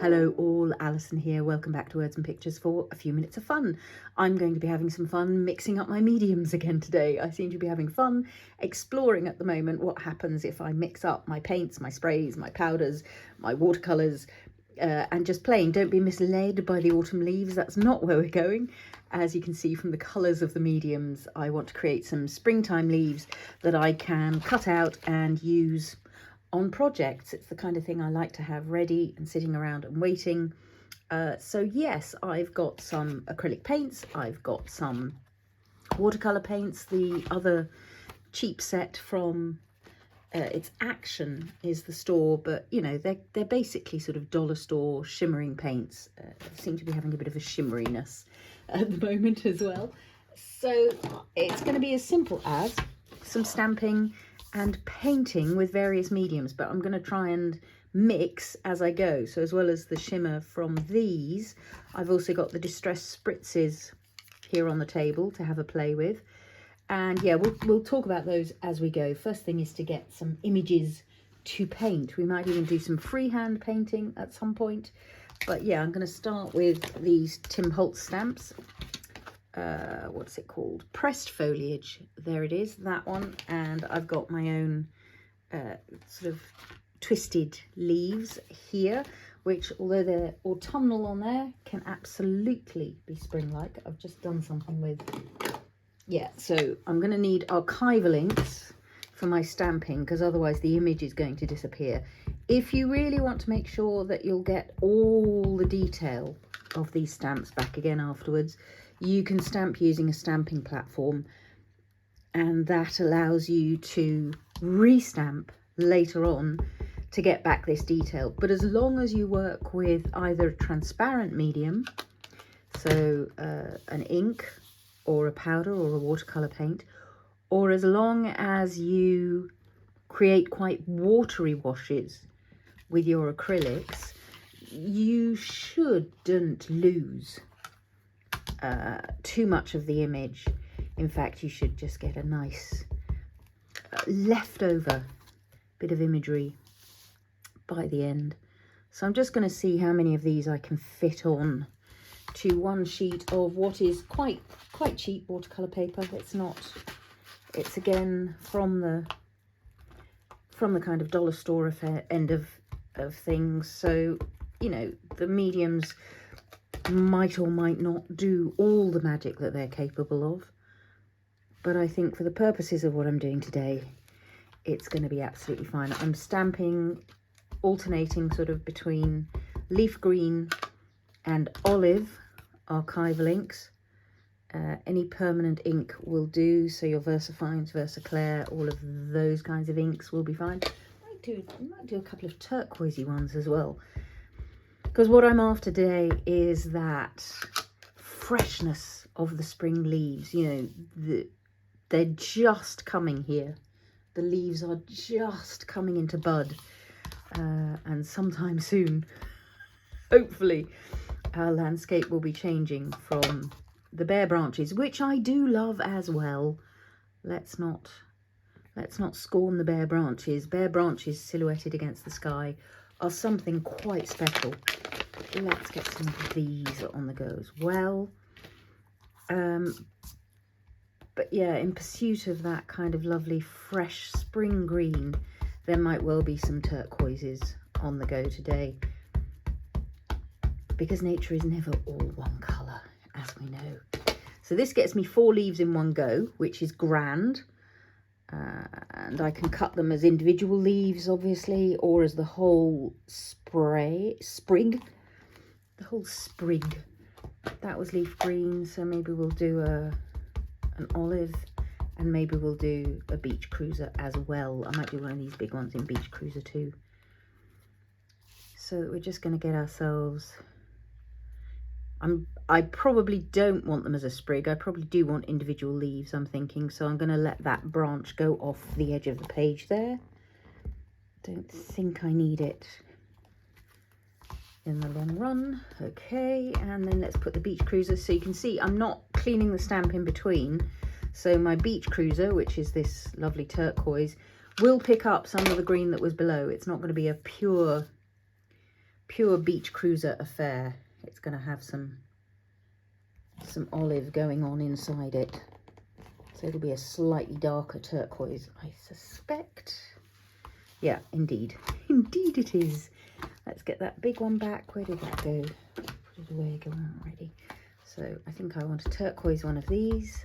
Hello all, Alison here. Welcome back to Words and Pictures for a few minutes of fun. I'm going to be having some fun mixing up my mediums again today. I seem to be having fun exploring at the moment what happens if I mix up my paints, my sprays, my powders, my watercolours, and just playing. Don't be misled by the autumn leaves. That's not where we're going. As you can see from the colours of the mediums, I want to create some springtime leaves that I can cut out and use on projects. It's the kind of thing I like to have ready and sitting around and waiting. So yes, I've got some acrylic paints, I've got some watercolour paints. The other cheap set from it's Action is the store, but you know, they're basically sort of dollar store shimmering paints. Seem to be having a bit of a shimmeriness at the moment as well. So it's going to be as simple as some stamping and painting with various mediums, but I'm going to try and mix as I go. So as well as the shimmer from these, I've also got the Distress Spritzes here on the table to have a play with. And yeah, we'll talk about those as we go. First thing is to get some images to paint. We might even do some freehand painting at some point. But yeah, I'm going to start with these Tim Holtz stamps. What's it called? Pressed Foliage. There it is, that one. And I've got my own sort of twisted leaves here, which, although they're autumnal on there, can absolutely be spring-like. I've just done something with, yeah, so I'm going to need archival inks for my stamping, because otherwise the image is going to disappear. If you really want to make sure that you'll get all the detail of these stamps back again afterwards, you can stamp using a stamping platform, and that allows you to restamp later on to get back this detail. But as long as you work with either a transparent medium, so an ink or a powder or a watercolor paint, or as long as you create quite watery washes with your acrylics, you shouldn't lose too much of the image. In fact, you should just get a nice leftover bit of imagery by the end. So I'm just going to see how many of these I can fit on to one sheet of what is quite cheap watercolor paper. It's again from the kind of dollar store affair end of things. So you know, the mediums might or might not do all the magic that they're capable of, but I think for the purposes of what I'm doing today, it's going to be absolutely fine. I'm stamping, alternating sort of between leaf green and olive archival inks. Any permanent ink will do, so your VersaFines, VersaClair, all of those kinds of inks will be fine. I might do a couple of turquoisey ones as well, because what I'm after today is that freshness of the spring leaves. You know, they're just coming here. The leaves are just coming into bud, and sometime soon, hopefully, our landscape will be changing from the bare branches, which I do love as well. Let's not scorn the bare branches. Bare branches silhouetted against the sky are something quite special. Let's get some of these on the go as well. But yeah, in pursuit of that kind of lovely fresh spring green, there might well be some turquoises on the go today, because nature is never all one colour, as we know. So this gets me 4 leaves in one go, which is grand. And I can cut them as individual leaves, obviously, or as the whole sprig. The whole sprig. That was leaf green, so maybe we'll do an olive, and maybe we'll do a beach cruiser as well. I might do one of these big ones in beach cruiser too. So we're just going to get ourselves... I probably don't want them as a sprig. I probably do want individual leaves, I'm thinking. So I'm going to let that branch go off the edge of the page there. Don't think I need it in the long run. Okay, and then let's put the beach cruiser. So you can see I'm not cleaning the stamp in between. So my beach cruiser, which is this lovely turquoise, will pick up some of the green that was below. It's not going to be a pure pure beach cruiser affair. It's going to have some olive going on inside it. So it'll be a slightly darker turquoise, I suspect. Yeah, indeed. Indeed it is. Let's get that big one back. Where did that go? Put it away, go on already. So I think I want a turquoise one of these.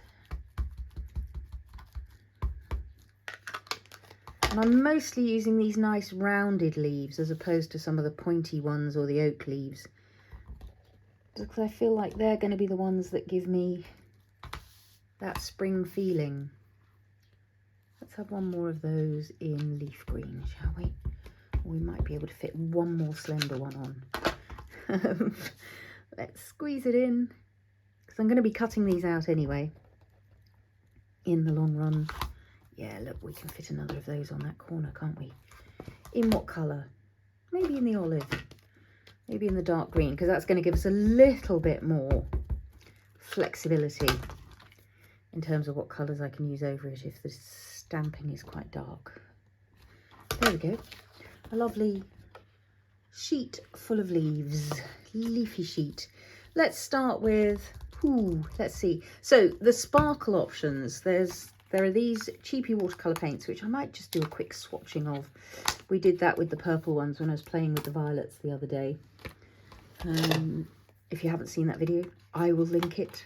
And I'm mostly using these nice rounded leaves as opposed to some of the pointy ones or the oak leaves, because I feel like they're going to be the ones that give me that spring feeling. Let's have one more of those in leaf green, shall we? We might be able to fit one more slender one on. Let's squeeze it in, because I'm going to be cutting these out anyway in the long run. Yeah, look, we can fit another of those on that corner, can't we? In what colour? Maybe in the olive. Maybe in the dark green, because that's going to give us a little bit more flexibility in terms of what colours I can use over it if the stamping is quite dark. There we go. A lovely sheet full of leaves. Leafy sheet. Let's start with, let's see. So the sparkle options, there are these cheapy watercolour paints, which I might just do a quick swatching of. We did that with the purple ones when I was playing with the violets the other day. If you haven't seen that video, I will link it.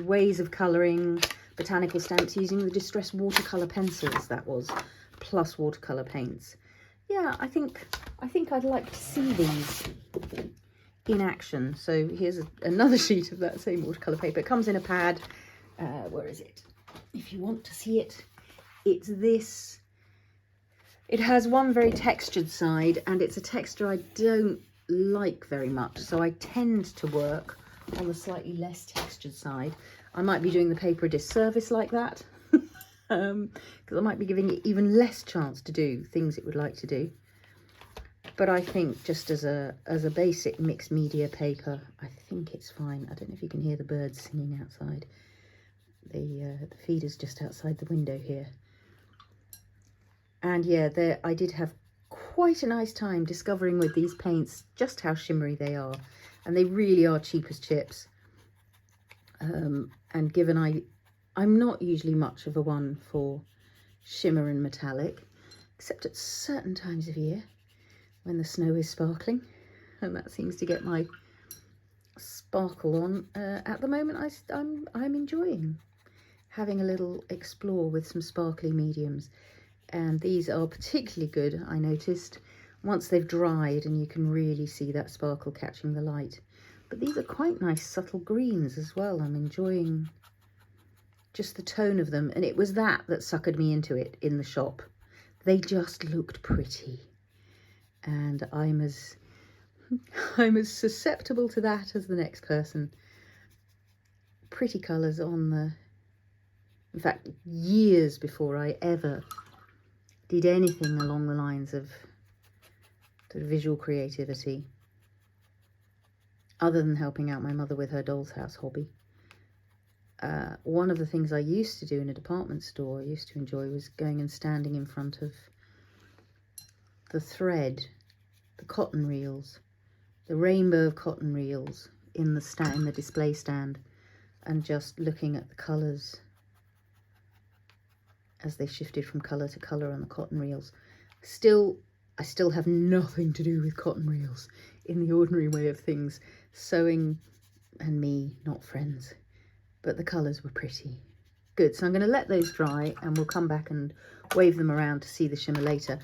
Ways of colouring botanical stamps using the Distress watercolour pencils, that was, plus watercolour paints. Yeah, I think I'd like to see these in action. So here's another sheet of that same watercolour paper. It comes in a pad. Where is it? If you want to see it, it's this. It has one very textured side, and it's a texture I don't like very much, so I tend to work on the slightly less textured side. I might be doing the paper a disservice like that, because I might be giving it even less chance to do things it would like to do. But I think just as a basic mixed media paper, I think it's fine. I don't know if you can hear the birds singing outside. The feeder's just outside the window here. And yeah, I did have quite a nice time discovering with these paints just how shimmery they are. And they really are cheap as chips. And given I'm not usually much of a one for shimmer and metallic, except at certain times of year when the snow is sparkling. And that seems to get my sparkle on. At the moment, I'm enjoying having a little explore with some sparkly mediums, and these are particularly good, I noticed, once they've dried and you can really see that sparkle catching the light. But these are quite nice subtle greens as well. I'm enjoying just the tone of them, and it was that suckered me into it in the shop. They just looked pretty, and I'm as susceptible to that as the next person. Pretty colours on the, in fact, years before I ever did anything along the lines of the visual creativity, other than helping out my mother with her doll's house hobby. One of the things I used to do in a department store, I used to enjoy, was going and standing in front of the thread, the cotton reels, the rainbow of cotton reels in the display stand, and just looking at the colours as they shifted from colour to colour on the cotton reels. I still have nothing to do with cotton reels in the ordinary way of things. Sewing and me, not friends. But the colours were pretty. Good, so I'm going to let those dry and we'll come back and wave them around to see the shimmer later.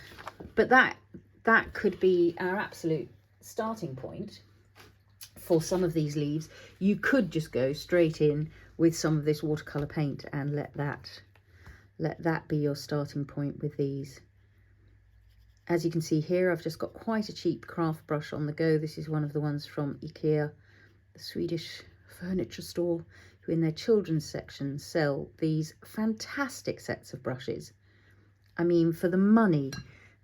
But that could be our absolute starting point for some of these leaves. You could just go straight in with some of this watercolour paint and let that be your starting point with these. As you can see here, I've just got quite a cheap craft brush on the go. This is one of the ones from IKEA, the Swedish furniture store, who in their children's section sell these fantastic sets of brushes. I mean, for the money,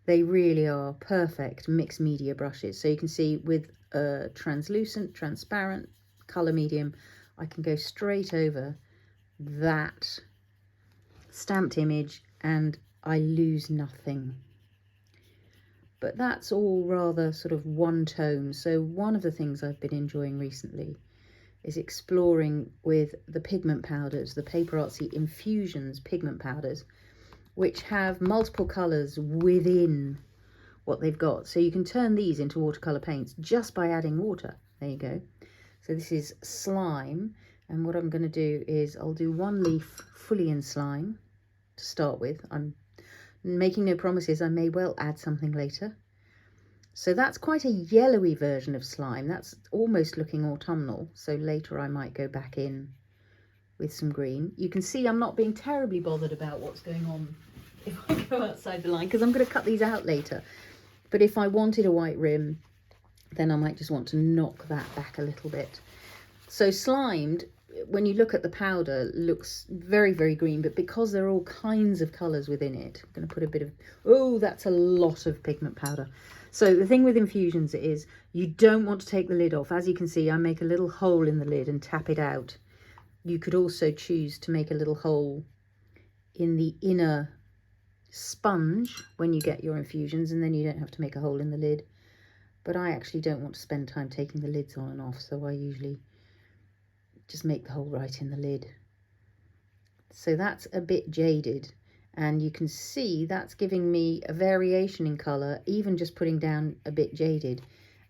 they really are perfect mixed media brushes. So you can see with a translucent, transparent colour medium, I can go straight over that stamped image and I lose nothing. but that's all rather sort of one tone. So one of the things I've been enjoying recently is exploring with the pigment powders, the PaperArtsy Infusions pigment powders, which have multiple colours within what they've got. So you can turn these into watercolour paints just by adding water. There you go. So this is slime, and what I'm going to do is I'll do one leaf fully in slime to start with. I'm making no promises, I may well add something later. So that's quite a yellowy version of slime. That's almost looking autumnal, so later I might go back in with some green. You can see I'm not being terribly bothered about what's going on if I go outside the line, because I'm going to cut these out later. But if I wanted a white rim, then I might just want to knock that back a little bit. So slimed, when you look at the powder, looks very, very green, but because there are all kinds of colours within it, I'm going to put a bit of, oh, that's a lot of pigment powder. So the thing with infusions is you don't want to take the lid off. As you can see, I make a little hole in the lid and tap it out. You could also choose to make a little hole in the inner sponge when you get your infusions, and then you don't have to make a hole in the lid. But I actually don't want to spend time taking the lids on and off, so I usually just make the hole right in the lid. So that's a bit jaded, and you can see that's giving me a variation in colour, even just putting down a bit jaded,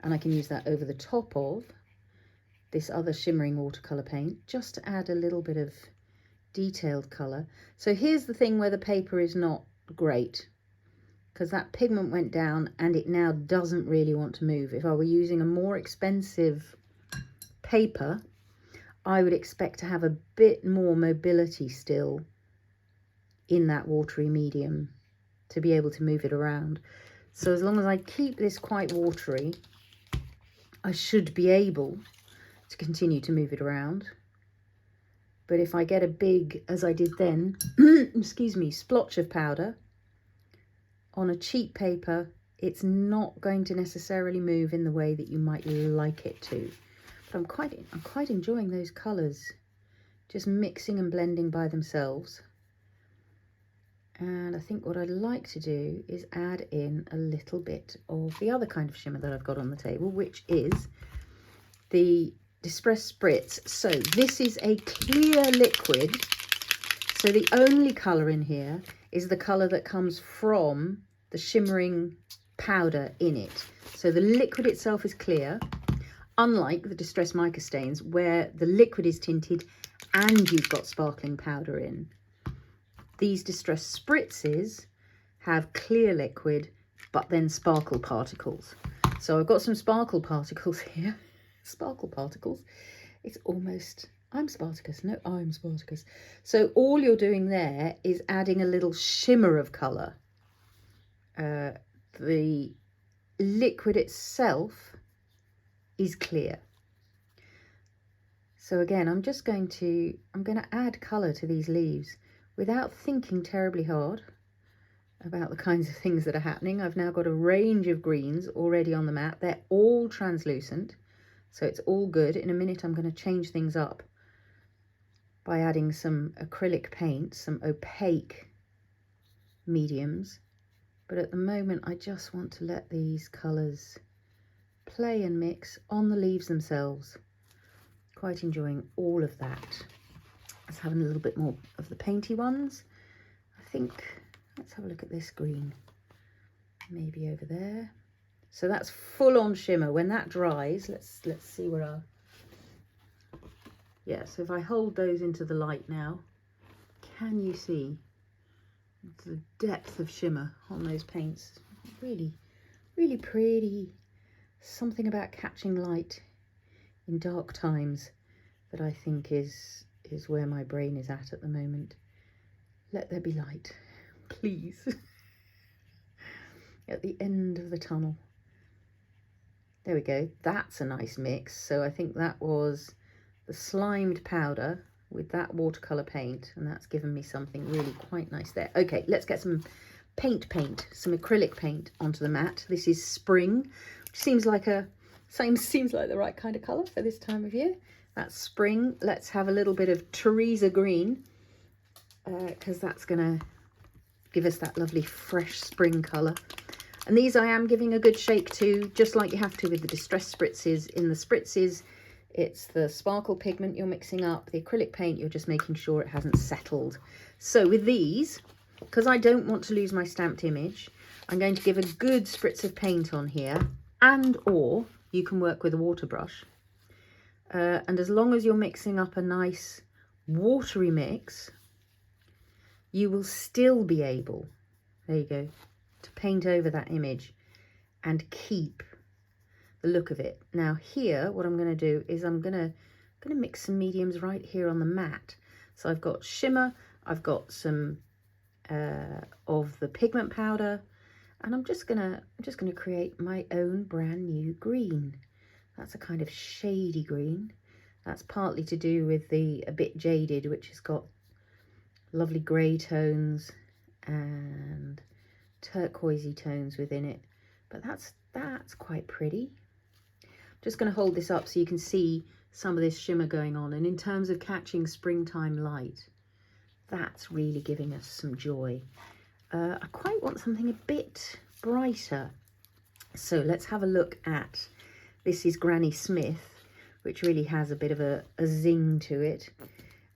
and I can use that over the top of this other shimmering watercolour paint just to add a little bit of detailed colour. So here's the thing where the paper is not great, because that pigment went down and it now doesn't really want to move. If I were using a more expensive paper, I would expect to have a bit more mobility still in that watery medium to be able to move it around. So as long as I keep this quite watery, I should be able to continue to move it around. But if I get a big, as I did then, excuse me, splotch of powder on a cheap paper, it's not going to necessarily move in the way that you might like it to. But I'm quite enjoying those colours, just mixing and blending by themselves. And I think what I'd like to do is add in a little bit of the other kind of shimmer that I've got on the table, which is the Distress Spritz. So this is a clear liquid. So the only colour in here is the colour that comes from the shimmering powder in it. So the liquid itself is clear, unlike the Distress Mica Stains where the liquid is tinted and you've got sparkling powder in. These Distress Spritzes have clear liquid but then sparkle particles. So I've got some sparkle particles here. Sparkle particles. It's almost, I'm Spartacus. No, I'm Spartacus. So all you're doing there is adding a little shimmer of colour. The liquid itself is clear. So again, I'm going to add colour to these leaves without thinking terribly hard about the kinds of things that are happening. I've now got a range of greens already on the mat. They're all translucent, so it's all good. In a minute, I'm going to change things up by adding some acrylic paint, some opaque mediums. But at the moment, I just want to let these colours play and mix on the leaves themselves. Quite enjoying all of that. Let's have a little bit more of the painty ones. I think, let's have a look at this green. Maybe over there. So that's full on shimmer. When that dries, let's see where our, yeah, so if I hold those into the light now, can you see the depth of shimmer on those paints? Really, really pretty. Something about catching light in dark times that I think is where my brain is at the moment. Let there be light, please. At the end of the tunnel. There we go. That's a nice mix. So I think that was the slimed powder with that watercolour paint, and that's given me something really quite nice there. Okay, let's get some paint, some acrylic paint onto the mat. This is Spring, which seems like the right kind of colour for this time of year. That's Spring. Let's have a little bit of Teresa green, because that's going to give us that lovely fresh spring colour. And these I am giving a good shake to, just like you have to with the Distress Spritzes. In the Spritzes, it's the sparkle pigment you're mixing up. The acrylic paint, you're just making sure it hasn't settled. So with these, because I don't want to lose my stamped image, I'm going to give a good spritz of paint on here, and or you can work with a water brush. And as long as you're mixing up a nice watery mix, you will still be able, there you go, to paint over that image and keep the look of it. Now here, what I'm going to do is I'm going to mix some mediums right here on the mat. So I've got shimmer, I've got some of the pigment powder, and I'm just gonna create my own brand new green. That's a kind of shady green. That's partly to do with the a bit jaded, which has got lovely grey tones and turquoisey tones within it. But that's quite pretty. Just going to hold this up so you can see some of this shimmer going on. And in terms of catching springtime light, that's really giving us some joy. I quite want something a bit brighter. So let's have a look at, this is Granny Smith, which really has a bit of a zing to it.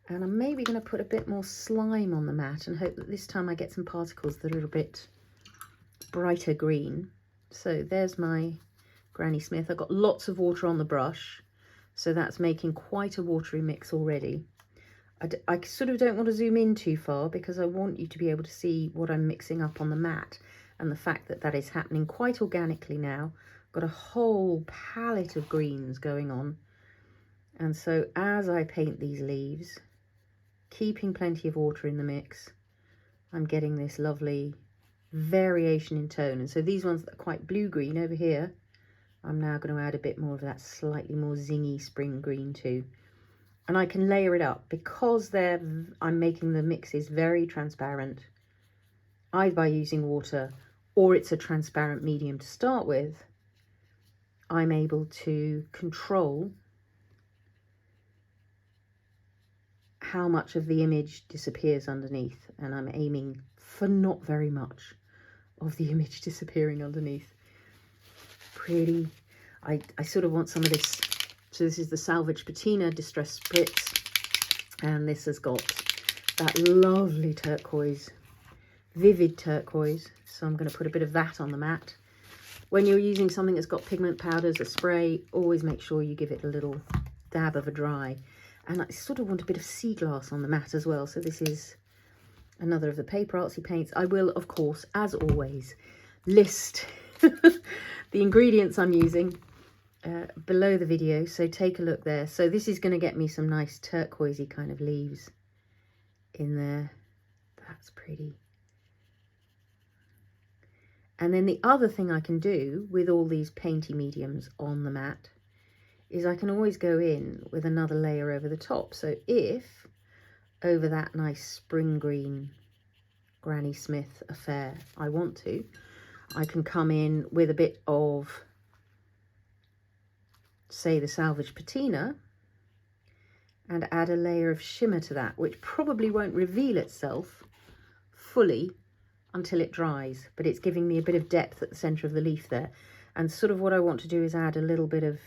And I'm maybe going to put a bit more slime on the mat and hope that this time I get some particles that are a bit brighter green. So there's my Granny Smith. I've got lots of water on the brush, so that's making quite a watery mix already. I sort of don't want to zoom in too far because I want you to be able to see what I'm mixing up on the mat, and the fact that that is happening quite organically now. I've got a whole palette of greens going on, and so as I paint these leaves, keeping plenty of water in the mix, I'm getting this lovely variation in tone. And so these ones that are quite blue-green over here, I'm now going to add a bit more of that slightly more zingy spring green too. And I can layer it up because I'm making the mixes very transparent, either by using water or it's a transparent medium to start with. I'm able to control how much of the image disappears underneath, and I'm aiming for not very much of the image disappearing underneath. Pretty. I sort of want some of this. So this is the Salvaged Patina Distress Spritz, and this has got that lovely turquoise, vivid turquoise. So I'm going to put a bit of that on the mat. When you're using something that's got pigment powders, a spray, always make sure you give it a little dab of a dry. And I sort of want a bit of Seaglass on the mat as well. So this is another of the PaperArtsy paints. I will, of course, as always, list the ingredients I'm using below the video, so take a look there. So this is going to get me some nice turquoisey kind of leaves in there. That's pretty. And then the other thing I can do with all these painty mediums on the mat is I can always go in with another layer over the top. So if over that nice spring green Granny Smith affair I want to, I can come in with a bit of, say, the Salvaged Patina, and add a layer of shimmer to that, which probably won't reveal itself fully until it dries, but it's giving me a bit of depth at the centre of the leaf there. And sort of what I want to do is add a little bit of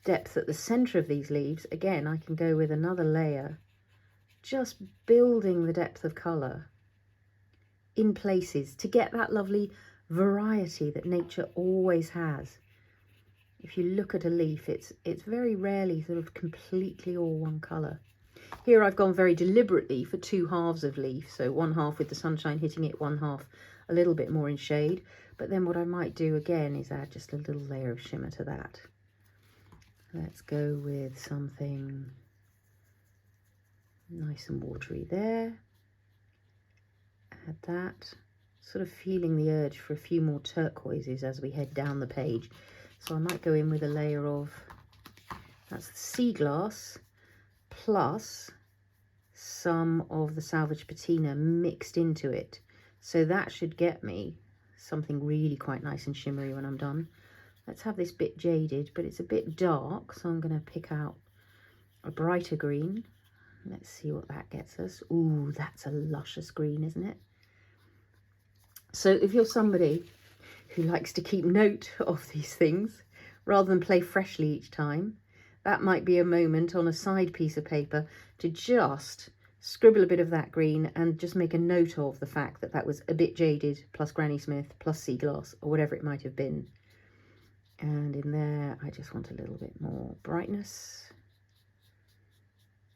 depth at the centre of these leaves. Again, I can go with another layer, just building the depth of colour in places to get that lovely variety that nature always has. If you look at a leaf, it's very rarely sort of completely all one colour. Here I've gone very deliberately for two halves of leaf, so one half with the sunshine hitting it, one half a little bit more in shade. But then what I might do again is add just a little layer of shimmer to that. Let's go with something nice and watery there. Add that, sort of feeling the urge for a few more turquoises as we head down the page. So I might go in with a layer of, that's the Seaglass, plus some of the Salvaged Patina mixed into it. So that should get me something really quite nice and shimmery when I'm done. Let's have this bit jaded, but it's a bit dark, so I'm going to pick out a brighter green. Let's see what that gets us. Ooh, that's a luscious green, isn't it? So if you're somebody who likes to keep note of these things rather than play freshly each time, that might be a moment on a side piece of paper to just scribble a bit of that green and just make a note of the fact that that was a bit Jaded plus Granny Smith plus Seaglass or whatever it might have been. And in there, I just want a little bit more brightness.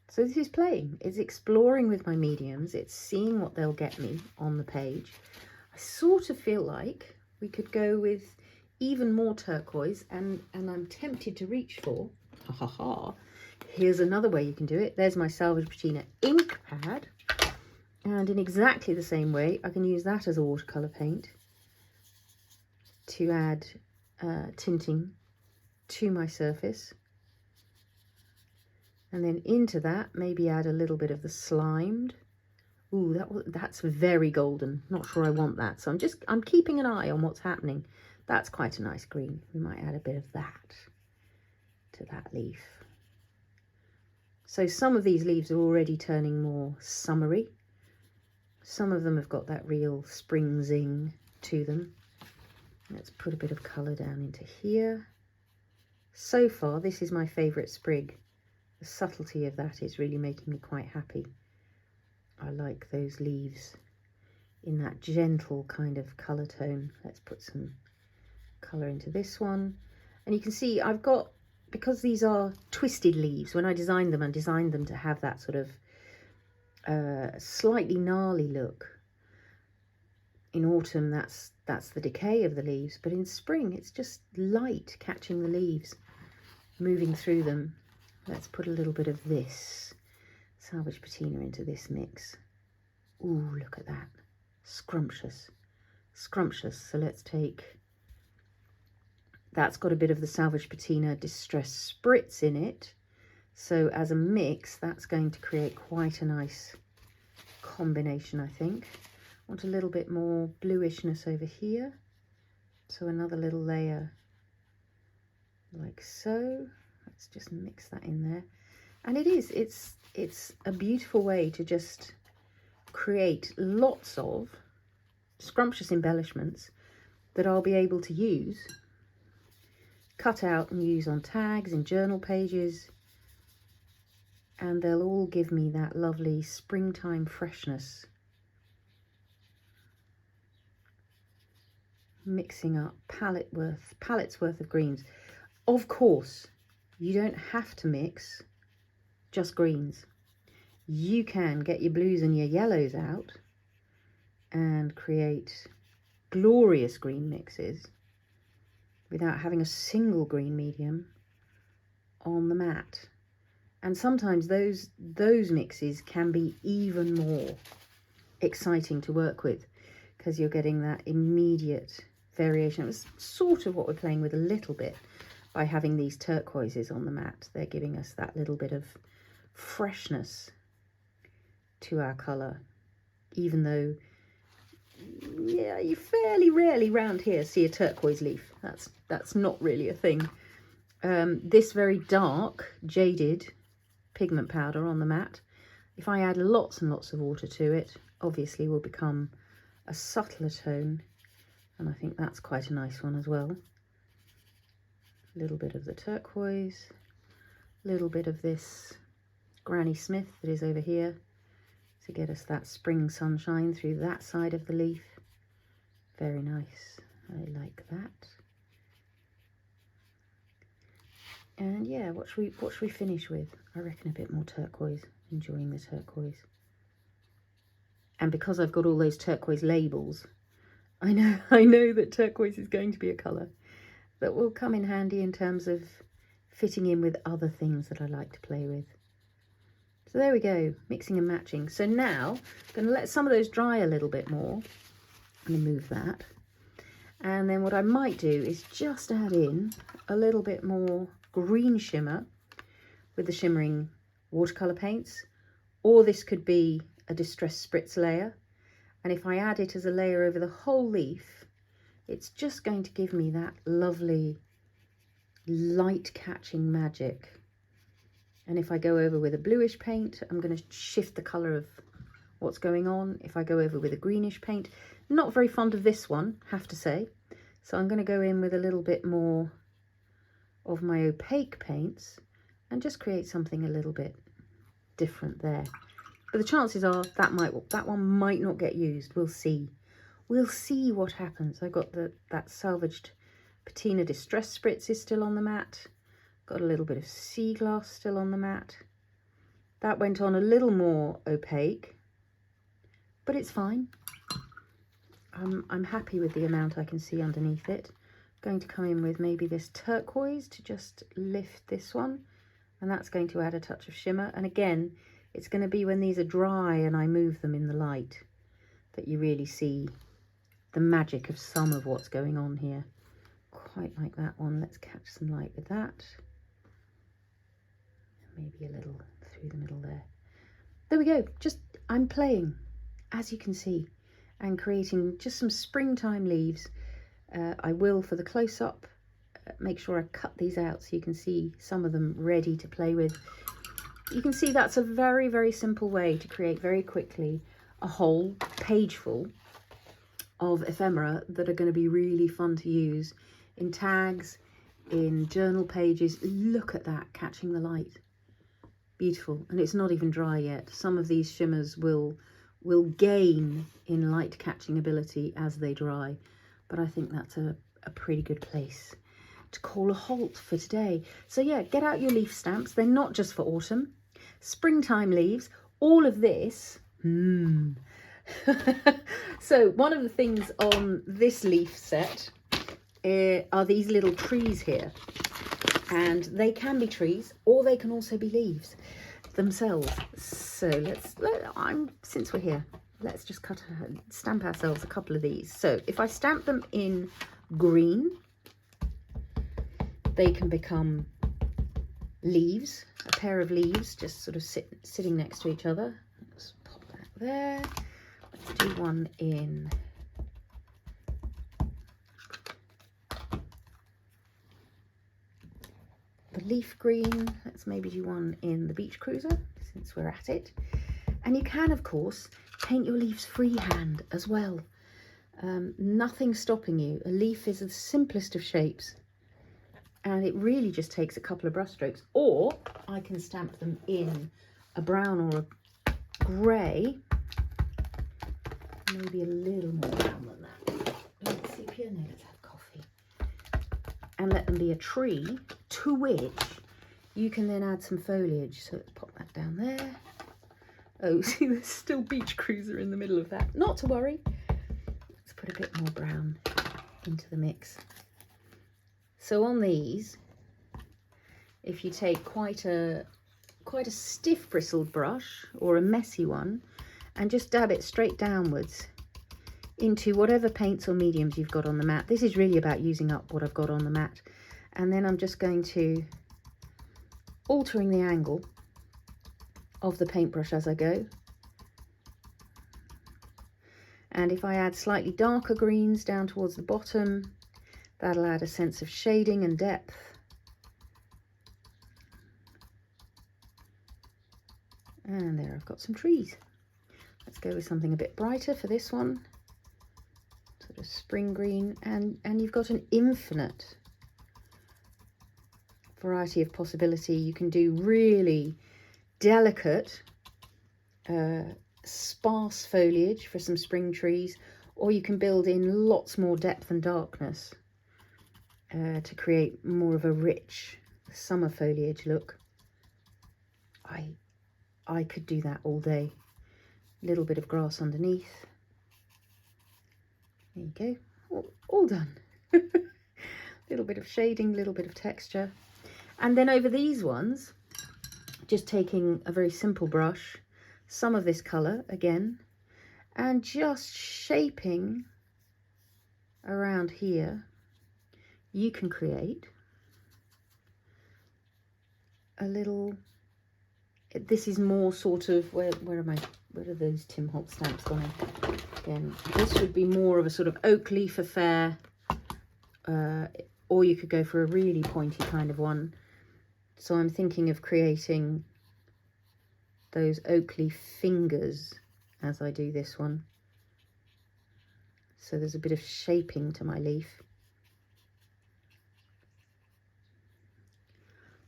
So this is playing, it's exploring with my mediums, it's seeing what they'll get me on the page. I sort of feel like we could go with even more turquoise, and I'm tempted to reach for, here's another way you can do it. There's my Salvaged Patina ink pad, and in exactly the same way, I can use that as a watercolour paint to add tinting to my surface. And then into that, maybe add a little bit of the slimed. Ooh, that's very golden. Not sure I want that. So I'm keeping an eye on what's happening. That's quite a nice green. We might add a bit of that to that leaf. So some of these leaves are already turning more summery. Some of them have got that real spring zing to them. Let's put a bit of colour down into here. So far, this is my favourite sprig. The subtlety of that is really making me quite happy. I like those leaves in that gentle kind of colour tone. Let's put some colour into this one. And you can see I've got, because these are twisted leaves, when I designed them to have that sort of slightly gnarly look. In autumn, that's the decay of the leaves, but in spring, it's just light catching the leaves, moving through them. Let's put a little bit of this Salvaged Patina into this mix. Ooh, look at that. Scrumptious. Scrumptious. So let's take... That's got a bit of the Salvaged Patina Distress Spritz in it. So as a mix, that's going to create quite a nice combination, I think. I want a little bit more bluishness over here. So another little layer like so. Let's just mix that in there. And it's a beautiful way to just create lots of scrumptious embellishments that I'll be able to use, cut out and use on tags, in journal pages, and they'll all give me that lovely springtime freshness. Mixing up palettes worth of greens. Of course, you don't have to mix just greens. You can get your blues and your yellows out and create glorious green mixes without having a single green medium on the mat. And sometimes those mixes can be even more exciting to work with because you're getting that immediate variation. It was sort of what we're playing with a little bit by having these turquoises on the mat. They're giving us that little bit of freshness to our colour, even though, yeah, you fairly rarely round here see a turquoise leaf. That's not really a thing. This very dark Jaded pigment powder on the mat, if I add lots and lots of water to it, obviously will become a subtler tone, and I think that's quite a nice one as well. A little bit of the turquoise, a little bit of this Granny Smith that is over here to get us that spring sunshine through that side of the leaf. Very nice. I like that. And yeah, what should we finish with? I reckon a bit more turquoise. Enjoying the turquoise. And because I've got all those turquoise labels, I know that turquoise is going to be a colour that will come in handy in terms of fitting in with other things that I like to play with. So there we go, mixing and matching. So now I'm going to let some of those dry a little bit more. I'm going to move that. And then what I might do is just add in a little bit more green shimmer with the shimmering watercolour paints, or this could be a Distress Spritz layer. And if I add it as a layer over the whole leaf, it's just going to give me that lovely light catching magic. And if I go over with a bluish paint, I'm going to shift the colour of what's going on. If I go over with a greenish paint, not very fond of this one, have to say. So I'm going to go in with a little bit more of my opaque paints and just create something a little bit different there. But the chances are that one might not get used. We'll see. We'll see what happens. I got that Salvaged Patina Distress Spritzes still on the mat. Got a little bit of Seaglass still on the mat. That went on a little more opaque, but it's fine. I'm happy with the amount I can see underneath it. Going to come in with maybe this turquoise to just lift this one, and that's going to add a touch of shimmer. And again, it's going to be when these are dry and I move them in the light that you really see the magic of some of what's going on here. Quite like that one. Let's catch some light with that. Maybe a little through the middle there. There we go. Just, I'm playing, as you can see, and creating just some springtime leaves. I will, for the close-up, make sure I cut these out so you can see some of them ready to play with. You can see that's a very, very simple way to create very quickly a whole page full of ephemera that are going to be really fun to use in tags, in journal pages. Look at that, catching the light. Beautiful. And it's not even dry yet. Some of these shimmers will gain in light catching ability as they dry. But I think that's a pretty good place to call a halt for today. So yeah, get out your leaf stamps. They're not just for autumn. Springtime leaves, all of this. So one of the things on this leaf set are these little trees here. And they can be trees, or they can also be leaves themselves. So since we're here, let's just stamp ourselves a couple of these. So if I stamp them in green, they can become leaves, a pair of leaves just sort of sitting next to each other. Let's pop that there. Let's do one in the leaf green. Let's maybe do one in the beach cruiser since we're at it. And you can, of course, paint your leaves freehand as well. Nothing stopping you. A leaf is the simplest of shapes, and it really just takes a couple of brush strokes. Or I can stamp them in a brown or a grey, maybe a little more brown than that. Let's see here. No, let's have coffee. And let them be a tree to which you can then add some foliage. So let's pop that down there. Oh, see, there's still beach cruiser in the middle of that. Not to worry. Let's put a bit more brown into the mix. So on these, if you take quite a stiff bristled brush or a messy one and just dab it straight downwards into whatever paints or mediums you've got on the mat. This is really about using up what I've got on the mat. And then I'm just going to altering the angle of the paintbrush as I go. And if I add slightly darker greens down towards the bottom, that'll add a sense of shading and depth. And there, I've got some trees. Let's go with something a bit brighter for this one. Sort of spring green, and you've got an infinite variety of possibility. You can do really delicate, sparse foliage for some spring trees, or you can build in lots more depth and darkness to create more of a rich summer foliage look. I could do that all day. A little bit of grass underneath. There you go, all done. Little bit of shading, little bit of texture. And then over these ones, just taking a very simple brush, some of this colour again, and just shaping around here, you can create a little, this is more sort of, where are those Tim Holtz stamps gone in? Again, this would be more of a sort of oak leaf affair, or you could go for a really pointy kind of one. So I'm thinking of creating those oak leaf fingers as I do this one. So there's a bit of shaping to my leaf.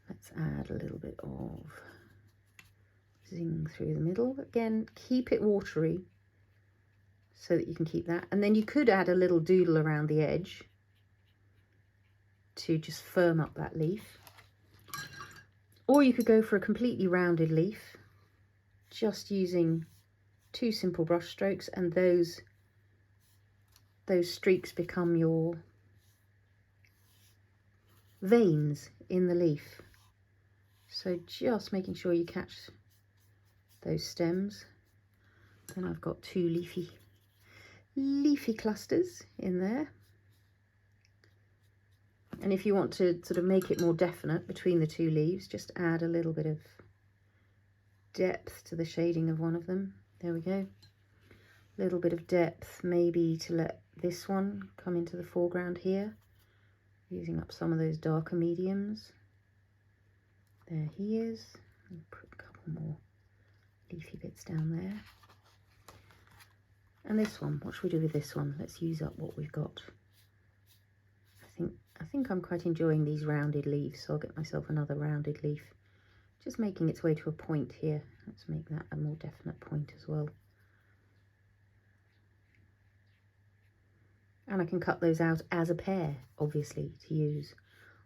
Let's add a little bit of zing through the middle. Again, keep it watery so that you can keep that. And then you could add a little doodle around the edge to just firm up that leaf. Or you could go for a completely rounded leaf, just using 2 simple brush strokes, and those streaks become your veins in the leaf. So just making sure you catch those stems. Then I've got 2 leafy clusters in there. And if you want to sort of make it more definite between the 2 leaves, just add a little bit of depth to the shading of one of them. There we go. A little bit of depth, maybe to let this one come into the foreground here, using up some of those darker mediums. There he is. I'll put a couple more leafy bits down there. And this one, what should we do with this one? Let's use up what we've got. I think I'm quite enjoying these rounded leaves, so I'll get myself another rounded leaf. Just making its way to a point here. Let's make that a more definite point as well. And I can cut those out as a pair, obviously, to use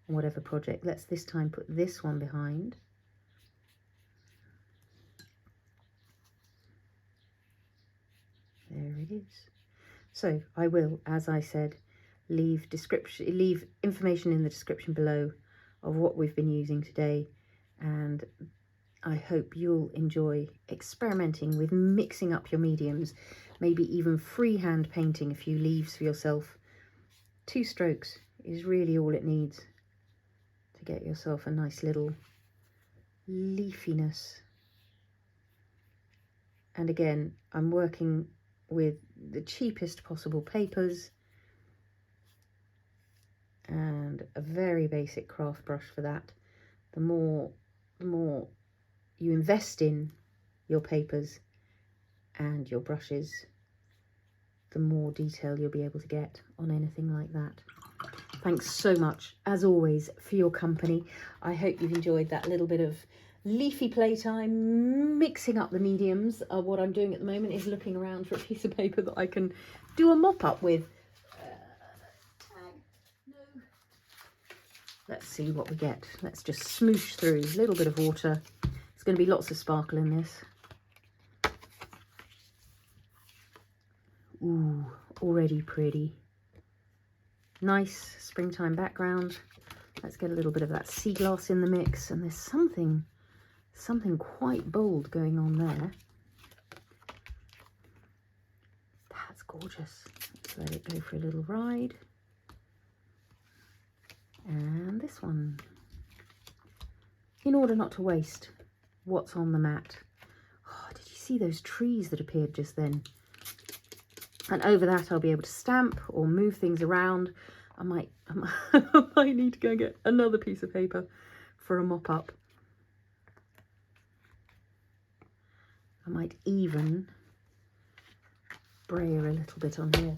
on whatever project. Let's this time put this one behind. There it is. So I will, as I said, leave information in the description below of what we've been using today, and I hope you'll enjoy experimenting with mixing up your mediums, maybe even freehand painting a few leaves for yourself. 2 strokes is really all it needs to get yourself a nice little leafiness. And again, I'm working with the cheapest possible papers and a very basic craft brush for that. The more you invest in your papers and your brushes, the more detail you'll be able to get on anything like that. Thanks so much, as always, for your company. I hope you've enjoyed that little bit of leafy playtime, mixing up the mediums. What I'm doing at the moment is looking around for a piece of paper that I can do a mop-up with. Let's see what we get. Let's just smoosh through a little bit of water. There's going to be lots of sparkle in this. Ooh, already pretty. Nice springtime background. Let's get a little bit of that Seaglass in the mix. And there's something quite bold going on there. That's gorgeous. Let's let it go for a little ride. And this one, in order not to waste what's on the mat. Oh, did you see those trees that appeared just then? And over that I'll be able to stamp or move things around. I might need to go and get another piece of paper for a mop-up. I might even brayer a little bit on here.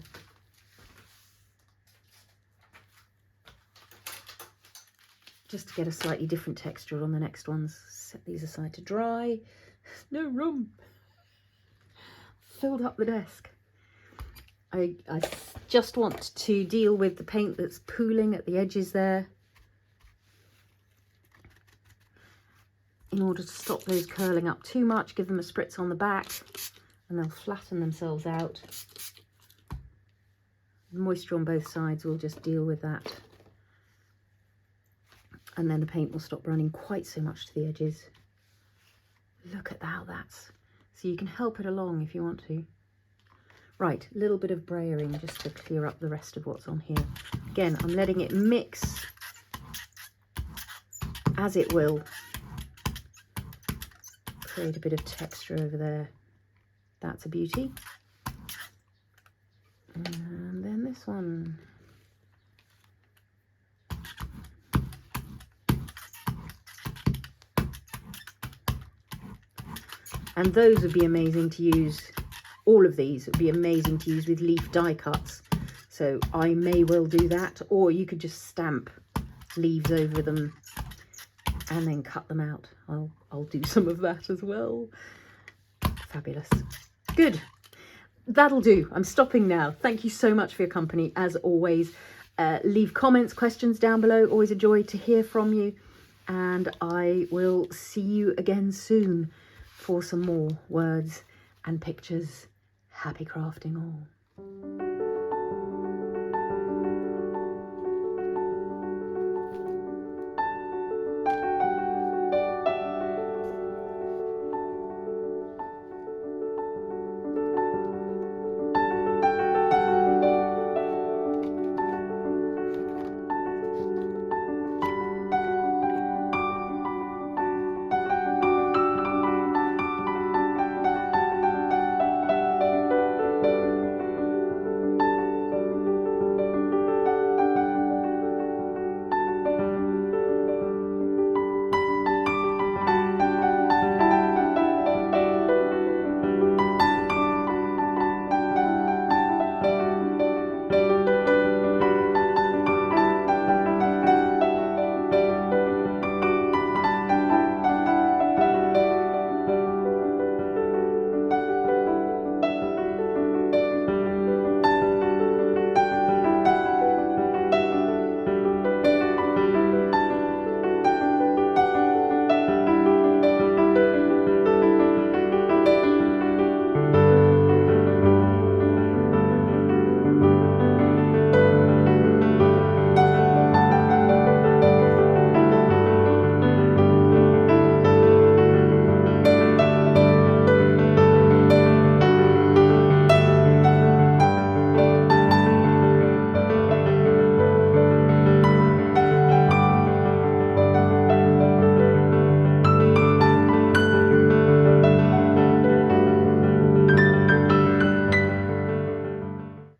Just to get a slightly different texture on the next ones. Set these aside to dry. No room. Filled up the desk. I just want to deal with the paint that's pooling at the edges there, in order to stop those curling up too much. Give them a spritz on the back and they'll flatten themselves out. The moisture on both sides will just deal with that. And then the paint will stop running quite so much to the edges. Look at how that's... So you can help it along if you want to. Right, a little bit of brayering just to clear up the rest of what's on here. Again, I'm letting it mix as it will. Create a bit of texture over there. That's a beauty. And then this one. And those would be amazing to use All of these would be amazing to use with leaf die cuts. So I may well do that, or you could just stamp leaves over them and then cut them out. I'll do some of that as well. Fabulous. Good. That'll do. I'm stopping now. Thank you so much for your company as always. Leave comments, questions down below. Always a joy to hear from you. And I will see you again soon for some more words and pictures. Happy crafting all.